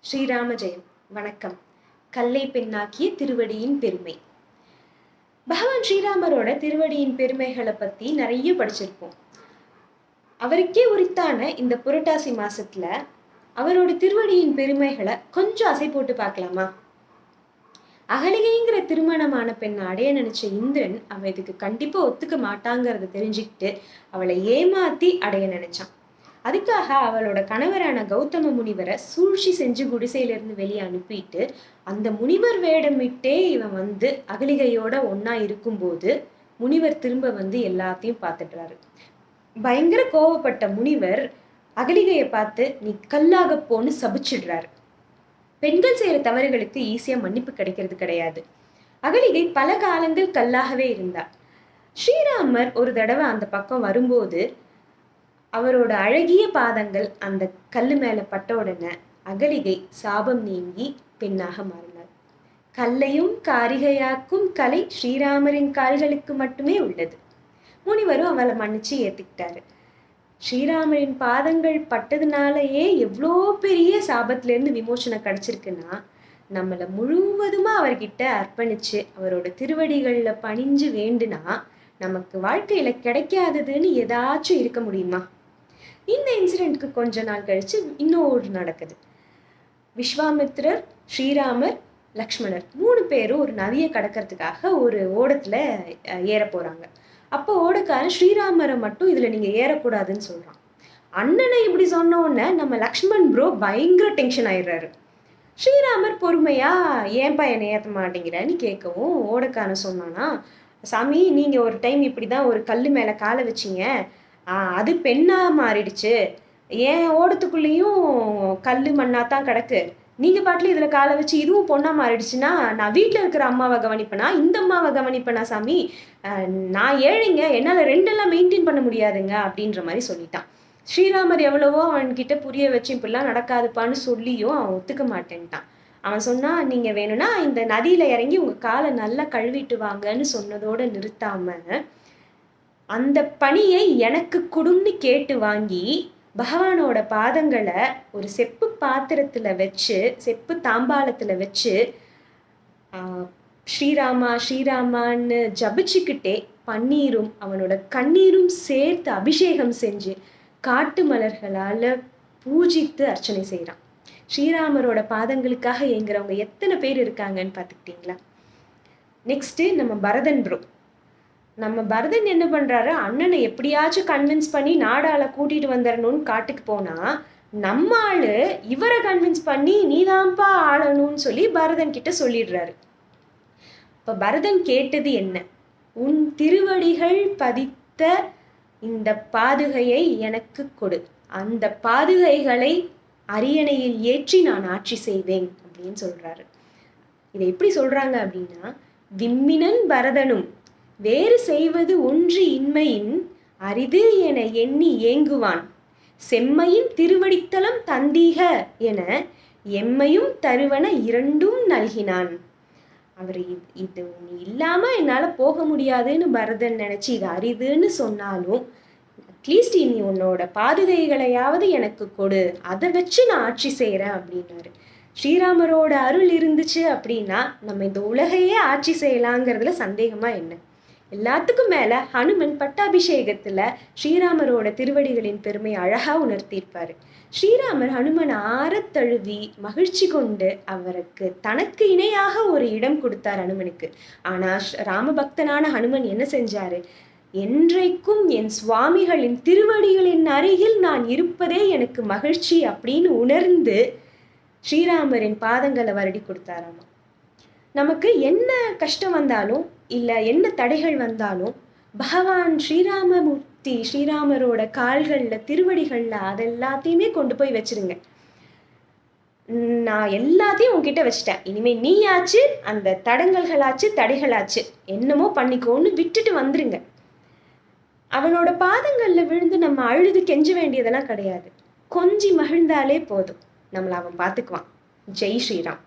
ஸ்ரீராம ஜெயம். வணக்கம். கல்லை பெண்ணாக்கிய திருவடியின் பெருமை. பகவான் ஸ்ரீராமரோட திருவடியின் பெருமைகளை பத்தி நிறைய படிச்சிருப்போம். அவருக்கே உரித்தான இந்த புரட்டாசி மாசத்துல அவரோட திருவடியின் பெருமைகளை கொஞ்சம் அசை போட்டு பார்க்கலாமா? அகலிகைங்கிற திருமணமான பெண்ணை அடைய நினைச்ச இந்திரன் அவ இதுக்கு கண்டிப்பா ஒத்துக்க மாட்டாங்கிறத தெரிஞ்சுக்கிட்டு அவளை ஏமாத்தி அடைய நினைச்சான். அதுக்காக அவளோட கணவரான கௌதம முனிவரை சூழ்ச்சி செஞ்சு குடிசையிலிருந்து வெளியே அனுப்பிட்டு அந்த முனிவர் வேடமிட்டே இவன் வந்து அகலிகையோட ஒன்னா இருக்கும்போது முனிவர் திரும்ப வந்து எல்லாத்தையும் பார்த்துடுறாரு. பயங்கர கோவப்பட்ட முனிவர் அகலிகையை பார்த்து நீ கல்லாக போன்னு சபிச்சிடுறாரு. பெண்கள் செய்யற தவறுகளுக்கு ஈஸியா மன்னிப்பு கிடைக்கிறது கிடையாது. அகலிகை பல காலங்கள் கல்லாகவே இருந்தார். ஸ்ரீராமர் ஒரு தடவை அந்த பக்கம் வரும்போது அவரோட அழகிய பாதங்கள் அந்த கல்லு மேல பட்ட உடனே அகலிகை சாபம் நீங்கி பெண்ணாக மாறினார். கல்லையும் காரிகையாக்கும் கலை ஸ்ரீராமரின் கால்களுக்கு மட்டுமே உள்ளது. முனிவரும் அவளை மன்னிச்சு ஏத்துக்கிட்டாரு. ஸ்ரீராமரின் பாதங்கள் பட்டதுனாலயே எவ்வளோ பெரிய சாபத்துல இருந்து விமோசனம் கிடைச்சிருக்குன்னா நம்மளை முழுவதுமா அவர்கிட்ட அர்ப்பணிச்சு அவரோட திருவடிகள்ல பணிஞ்சு வேண்டுனா நமக்கு வாழ்க்கையில கிடைக்காததுன்னு ஏதாச்சும் இருக்க முடியுமா? இந்த இன்சிடென்ட்க்கு கொஞ்ச நாள் கழிச்சு இன்னொரு நடக்குது. விஸ்வாமித்ரர், ஸ்ரீராமர், லக்ஷ்மணர் 3 பேரும் ஒரு நதியை கடக்கிறதுக்காக ஒரு ஓடத்துல ஏற போறாங்க. அப்போ ஓடக்காரன் ஸ்ரீராமரை மட்டும் இதுல நீங்க ஏறக்கூடாதுன்னு சொல்றான். அண்ணனை இப்படி சொன்ன உடனே நம்ம லக்ஷ்மண் ப்ரோ பயங்கர டென்ஷன் ஆயிடுறாரு. ஸ்ரீராமர் பொறுமையா ஏன்பா என்னை ஏற்ற மாட்டேங்கிறன்னு கேட்கவும் ஓடக்காரன் சொன்னானா, சாமி நீங்க ஒரு டைம் இப்படிதான் ஒரு கல்லு மேல காலை வச்சீங்க, அது பெண்ணா மாறிடுச்சு, ஏன் ஓடத்துக்குள்ளேயும் கல்லு மண்ணா தான் கிடக்கு, நீங்க பாட்டுல இதுல காலை வச்சு இதுவும் பொண்ணா மாறிடுச்சுன்னா நான் வீட்டுல இருக்கிற அம்மாவை கவனிப்பேனா இந்த அம்மாவை கவனிப்பேனா சாமி, நான் ஏழைங்க, என்னால ரெண்டெல்லாம் மெயின்டைன் பண்ண முடியாதுங்க அப்படின்ற மாதிரி சொல்லிட்டான். ஸ்ரீராமர் எவ்வளவோ அவன்கிட்ட புரிய வச்சு இப்படிலாம் நடக்காதுப்பான்னு சொல்லியும் அவன் ஒத்துக்க மாட்டேன்ட்டான். அவன் சொன்னா நீங்க வேணும்னா இந்த நதியில இறங்கி உங்க காலை நல்லா கழுவிட்டு வாங்கன்னு சொன்னதோட நிறுத்தாம அந்த பணியை எனக்கு கொடுன்னு கேட்டு வாங்கி பகவானோட பாதங்களை ஒரு செப்பு பாத்திரத்துல வச்சு செப்பு தாம்பாளத்துல வச்சு ஸ்ரீராமா ஸ்ரீராமான்னு ஜபிச்சுக்கிட்டே பன்னீரும் அவனோட கண்ணீரும் சேர்த்து அபிஷேகம் செஞ்சு காட்டு மலர்களால பூஜித்து அர்ச்சனை செய்யறான். ஸ்ரீராமரோட பாதங்களுக்காக ஏங்குறவங்க எத்தனை பேர் இருக்காங்கன்னு பார்த்துக்கிட்டீங்களா? நெக்ஸ்ட் நம்ம பரதன் ப்ரோ. நம்ம பரதன் என்ன பண்றாரு, அண்ணனை எப்படியாச்சும் கன்வின்ஸ் பண்ணி நாடால கூட்டிட்டு வந்துடணும்னு காட்டுக்கு போனா நம்ம ஆளு இவரை கன்வின்ஸ் பண்ணி நீதான்ப்பா ஆளணும்னு சொல்லி பரதன் கிட்ட சொல்லிடுறாரு. இப்ப பரதன் கேட்டது என்ன, உன் திருவடிகள் பதித்த இந்த பாதுகையை எனக்கு கொடு, அந்த பாதுகைகளை அரியணையில் ஏற்றி நான் ஆட்சி செய்வேன் அப்படின்னு சொல்றாரு. இதை எப்படி சொல்றாங்க அப்படின்னா, விம்மினன் பரதனும் வேறு செய்வது ஒன்று இன்மையின் அரிது என எண்ணி ஏங்குவான், செம்மையின் திருவடித்தலம் தந்தீக என எம்மையும் தருவன இரண்டும் நல்கினான். அவர் இது இல்லாம என்னால போக முடியாதுன்னு பரதன் நினைச்சு இது அரிதுன்னு சொன்னாலும் அட்லீஸ்ட் நீ உன்னோட பாதுகைகளையாவது எனக்கு கொடு, அதை வச்சு நான் ஆட்சி செய்யறேன் அப்படின்னாரு. ஸ்ரீராமரோட அருள் இருந்துச்சு அப்படின்னா நம்ம இந்த உலகையே ஆட்சி செய்யலாங்கிறதுல சந்தேகமா என்ன? எல்லாத்துக்கும் மேல ஹனுமன் பட்டாபிஷேகத்துல ஸ்ரீராமரோட திருவடிகளின் பெருமை அழகா உணர்த்தியிருப்பாரு. ஸ்ரீராமர் ஹனுமன் ஆரத்தழுவி மகிழ்ச்சி கொண்டு அவருக்கு தனக்கு இணையாக ஒரு இடம் கொடுத்தார் ஹனுமனுக்கு. ஆனா ராமபக்தனான ஹனுமன் என்ன செஞ்சாரு, என்றைக்கும் என் சுவாமிகளின் திருவடிகளின் அருகில் நான் இருப்பதே எனக்கு மகிழ்ச்சி அப்படின்னு உணர்ந்து ஸ்ரீராமரின் பாதங்களை வருடி கொடுத்தாராமா. நமக்கு என்ன கஷ்டம் வந்தாலும் இல்ல என்ன தடைகள் வந்தாலும் பகவான் ஸ்ரீராமமூர்த்தி ஸ்ரீராமரோட கால்கள்ல திருவடிகள்ல அதெல்லாத்தையுமே கொண்டு போய் வச்சிருங்க. நான் எல்லாத்தையும் உன்கிட்ட வச்சுட்டேன், இனிமே நீயாச்சு அந்த தடங்கல்களாச்சு தடைகளாச்சு என்னமோ பண்ணிக்கோன்னு விட்டுட்டு வந்துருங்க. அவனோட பாதங்கள்ல விழுந்து நம்ம அழுது கெஞ்ச வேண்டியதெல்லாம் கிடையாது. கொஞ்சி மகிழ்ந்தாலே போதும், நம்மள அவன் பார்த்துக்குவான். ஜெய் ஸ்ரீராம்.